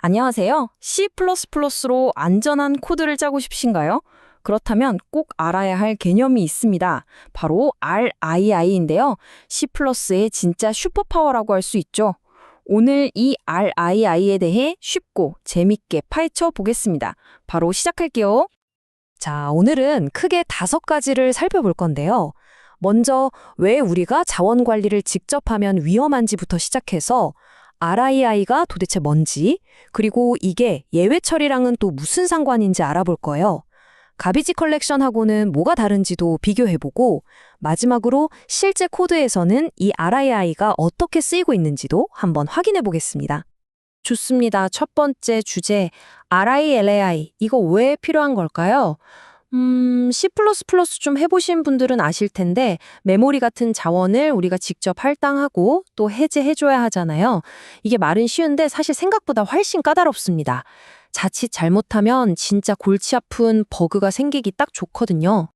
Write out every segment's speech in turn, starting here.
안녕하세요. C++로 안전한 코드를 짜고 싶으신가요? 그렇다면 꼭 알아야 할 개념이 있습니다. 바로 RII인데요. C++의 진짜 슈퍼파워라고 할 수 있죠. 오늘 이 RII에 대해 쉽고 재밌게 파헤쳐 보겠습니다. 바로 시작할게요. 자, 오늘은 크게 5가지를 살펴볼 건데요. 먼저 왜 우리가 자원 관리를 직접 하면 위험한지부터 시작해서 RII가 도대체 뭔지, 그리고 이게 예외 처리랑은 또 무슨 상관인지 알아볼 거예요. 가비지 컬렉션하고는 뭐가 다른지도 비교해보고, 마지막으로 실제 코드에서는 이 RII가 어떻게 쓰이고 있는지도 한번 확인해 보겠습니다. 좋습니다. 첫 번째 주제, RILAI. 이거 왜 필요한 걸까요? C++ 좀 해보신 분들은 아실 텐데 메모리 같은 자원을 우리가 직접 할당하고 또 해제해줘야 하잖아요. 이게 말은 쉬운데 사실 생각보다 훨씬 까다롭습니다. 자칫 잘못하면 진짜 골치 아픈 버그가 생기기 딱 좋거든요.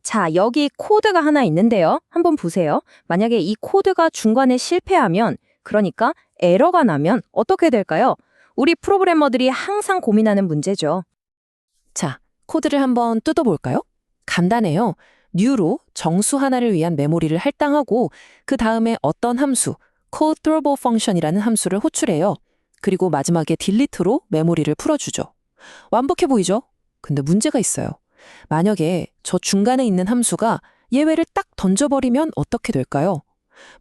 자, 여기 코드가 하나 있는데요. 한번 보세요. 만약에 이 코드가 중간에 실패하면, 그러니까 에러가 나면 어떻게 될까요? 우리 프로그래머들이 항상 고민하는 문제죠. 자, 코드를 한번 뜯어볼까요? 간단해요. new로 정수 하나를 위한 메모리를 할당하고 그 다음에 어떤 함수, code throwable function이라는 함수를 호출해요. 그리고 마지막에 delete로 메모리를 풀어주죠. 완벽해 보이죠? 근데 문제가 있어요. 만약에 저 중간에 있는 함수가 예외를 딱 던져버리면 어떻게 될까요?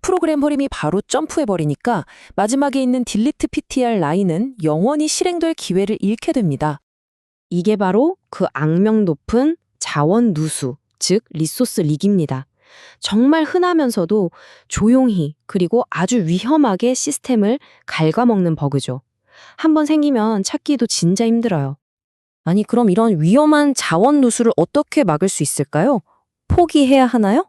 프로그램 허림이 바로 점프해버리니까 마지막에 있는 delete ptr 라인은 영원히 실행될 기회를 잃게 됩니다. 이게 바로 그 악명 높은 자원 누수, 즉 리소스 릭입니다. 정말 흔하면서도 조용히 그리고 아주 위험하게 시스템을 갉아먹는 버그죠. 한번 생기면 찾기도 진짜 힘들어요. 아니, 그럼 이런 위험한 자원 누수를 어떻게 막을 수 있을까요? 포기해야 하나요?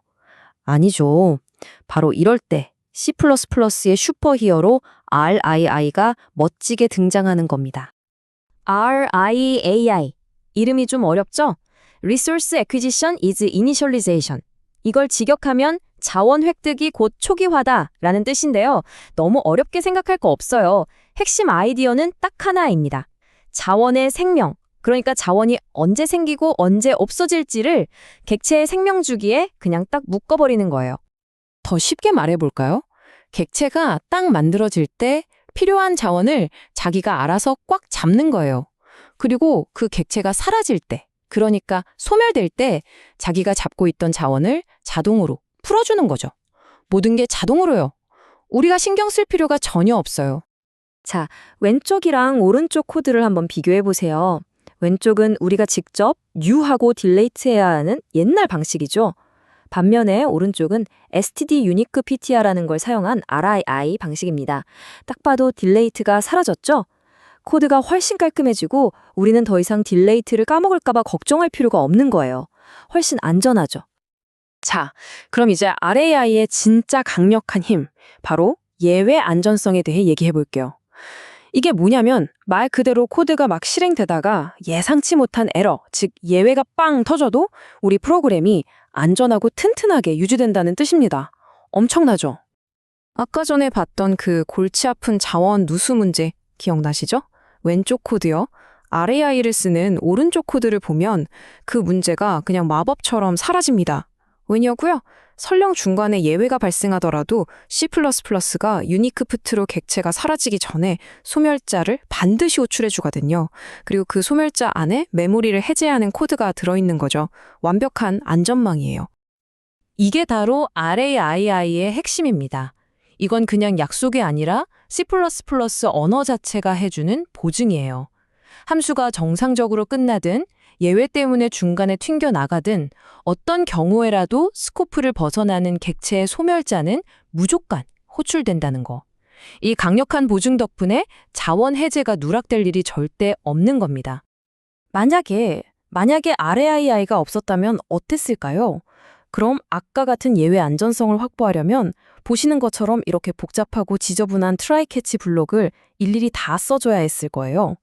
아니죠. 바로 이럴 때 C++의 슈퍼히어로 RII가 멋지게 등장하는 겁니다. RIAI. 이름이 좀 어렵죠? Resource Acquisition is Initialization. 이걸 직역하면 자원 획득이 곧 초기화다라는 뜻인데요. 너무 어렵게 생각할 거 없어요. 핵심 아이디어는 딱 하나입니다. 자원의 생명, 그러니까 자원이 언제 생기고 언제 없어질지를 객체의 생명 주기에 그냥 딱 묶어버리는 거예요. 더 쉽게 말해볼까요? 객체가 딱 만들어질 때 필요한 자원을 자기가 알아서 꽉 잡는 거예요. 그리고 그 객체가 사라질 때, 그러니까 소멸될 때 자기가 잡고 있던 자원을 자동으로 풀어주는 거죠. 모든 게 자동으로요. 우리가 신경 쓸 필요가 전혀 없어요. 자, 왼쪽이랑 오른쪽 코드를 한번 비교해 보세요. 왼쪽은 우리가 직접 new하고 delete해야 하는 옛날 방식이죠. 반면에 오른쪽은 std unique ptr라는 걸 사용한 RII 방식입니다. 딱 봐도 delete가 사라졌죠? 코드가 훨씬 깔끔해지고 우리는 더 이상 delete를 까먹을까 봐 걱정할 필요가 없는 거예요. 훨씬 안전하죠. 자, 그럼 이제 RII의 진짜 강력한 힘, 바로 예외 안전성에 대해 얘기해 볼게요. 이게 뭐냐면 말 그대로 코드가 막 실행되다가 예상치 못한 에러, 즉 예외가 빵 터져도 우리 프로그램이 안전하고 튼튼하게 유지된다는 뜻입니다. 엄청나죠? 아까 전에 봤던 그 골치 아픈 자원 누수 문제 기억나시죠? 왼쪽 코드요. RAI를 쓰는 오른쪽 코드를 보면 그 문제가 그냥 마법처럼 사라집니다. 왜냐고요? 설령 중간에 예외가 발생하더라도 C++가 유니크프트로 객체가 사라지기 전에 소멸자를 반드시 호출해 주거든요. 그리고 그 소멸자 안에 메모리를 해제하는 코드가 들어있는 거죠. 완벽한 안전망이에요. 이게 바로 RAI의 핵심입니다. 이건 그냥 약속이 아니라 C++ 언어 자체가 해주는 보증이에요. 함수가 정상적으로 끝나든 예외 때문에 중간에 튕겨 나가든 어떤 경우에라도 스코프를 벗어나는 객체의 소멸자는 무조건 호출된다는 거. 이 강력한 보증 덕분에 자원 해제가 누락될 일이 절대 없는 겁니다. 만약에 RAI가 없었다면 어땠을까요? 그럼 아까 같은 예외 안전성을 확보하려면 보시는 것처럼 이렇게 복잡하고 지저분한 트라이 캐치 블록을 일일이 다 써줘야 했을 거예요.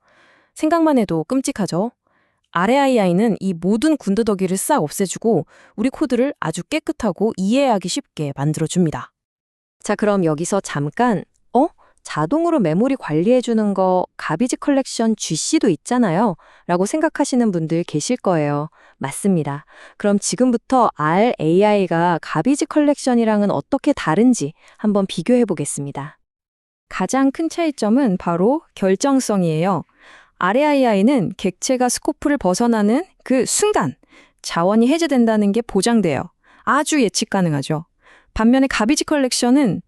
생각만 해도 끔찍하죠? RAI는 이 모든 군더더기를 싹 없애주고 우리 코드를 아주 깨끗하고 이해하기 쉽게 만들어줍니다. 자, 그럼 여기서 잠깐, 자동으로 메모리 관리해주는 거 가비지 컬렉션 GC도 있잖아요. 라고 생각하시는 분들 계실 거예요. 맞습니다. 그럼 지금부터 RAI가 가비지 컬렉션이랑은 어떻게 다른지 한번 비교해 보겠습니다. 가장 큰 차이점은 바로 결정성이에요. RAI는 객체가 스코프를 벗어나는 그 순간 자원이 해제된다는 게 보장돼요. 아주 예측 가능하죠. 반면에 가비지 컬렉션은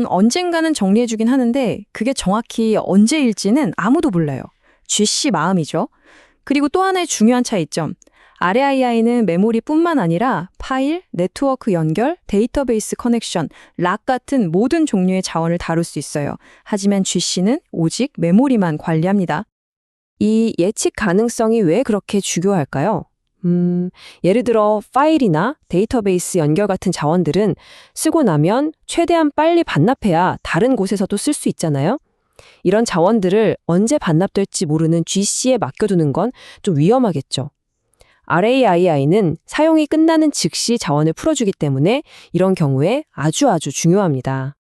언젠가는 정리해주긴 하는데 그게 정확히 언제일지는 아무도 몰라요. GC 마음이죠. 그리고 또 하나의 중요한 차이점. RAI는 메모리뿐만 아니라 파일, 네트워크 연결, 데이터베이스 커넥션, 락 같은 모든 종류의 자원을 다룰 수 있어요. 하지만 GC는 오직 메모리만 관리합니다. 이 예측 가능성이 왜 그렇게 중요할까요? 예를 들어 파일이나 데이터베이스 연결 같은 자원들은 쓰고 나면 최대한 빨리 반납해야 다른 곳에서도 쓸 수 있잖아요. 이런 자원들을 언제 반납될지 모르는 GC에 맡겨두는 건 좀 위험하겠죠. RAI는 사용이 끝나는 즉시 자원을 풀어주기 때문에 이런 경우에 아주 중요합니다.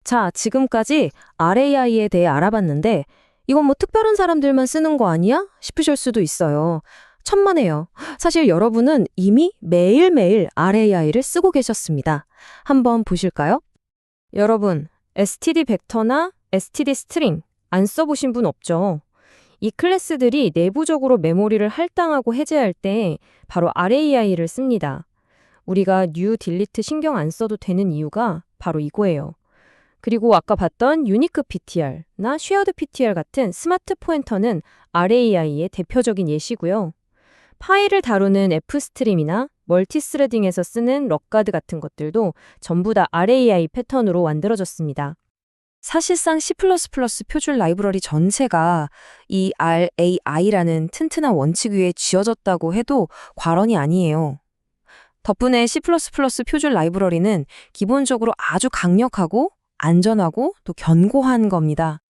자, 지금까지 RAI에 대해 알아봤는데 이건 뭐 특별한 사람들만 쓰는 거 아니야? 싶으실 수도 있어요. 천만에요. 사실 여러분은 이미 매일매일 RAI를 쓰고 계셨습니다. 한번 보실까요? 여러분, std 벡터나 std 스트링 안 써보신 분 없죠? 이 클래스들이 내부적으로 메모리를 할당하고 해제할 때 바로 RAI를 씁니다. 우리가 new, delete 신경 안 써도 되는 이유가 바로 이거예요. 그리고 아까 봤던 유니크 PTR나 쉐어드 PTR 같은 스마트 포인터는 RAI의 대표적인 예시고요. 파일을 다루는 F스트림이나 멀티스레딩에서 쓰는 럭가드 같은 것들도 전부 다 RAI 패턴으로 만들어졌습니다. 사실상 C++ 표준 라이브러리 전체가 이 RAI라는 튼튼한 원칙 위에 지어졌다고 해도 과언이 아니에요. 덕분에 C++ 표준 라이브러리는 기본적으로 아주 강력하고 안전하고 또 견고한 겁니다.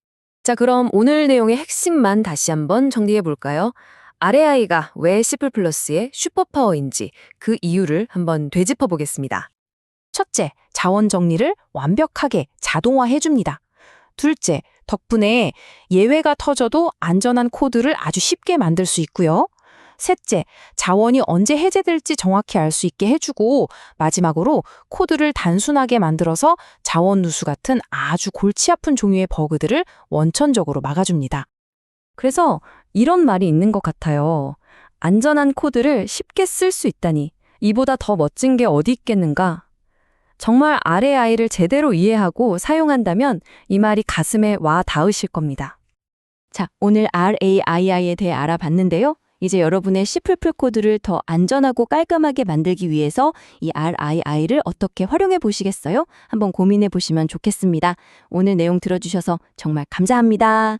자, 그럼 오늘 내용의 핵심만 다시 한번 정리해 볼까요? RAI가 왜 C++의 슈퍼파워인지 그 이유를 한번 되짚어 보겠습니다. 첫째, 자원 정리를 완벽하게 자동화해줍니다. 둘째, 덕분에 예외가 터져도 안전한 코드를 아주 쉽게 만들 수 있고요. 셋째, 자원이 언제 해제될지 정확히 알 수 있게 해주고 마지막으로 코드를 단순하게 만들어서 자원 누수 같은 아주 골치 아픈 종류의 버그들을 원천적으로 막아줍니다. 그래서 이런 말이 있는 것 같아요. 안전한 코드를 쉽게 쓸 수 있다니 이보다 더 멋진 게 어디 있겠는가? 정말 RAI를 제대로 이해하고 사용한다면 이 말이 가슴에 와 닿으실 겁니다. 자, 오늘 RAI에 대해 알아봤는데요. 이제 여러분의 C++ 코드를 더 안전하고 깔끔하게 만들기 위해서 이 RAI를 어떻게 활용해 보시겠어요? 한번 고민해 보시면 좋겠습니다. 오늘 내용 들어주셔서 정말 감사합니다.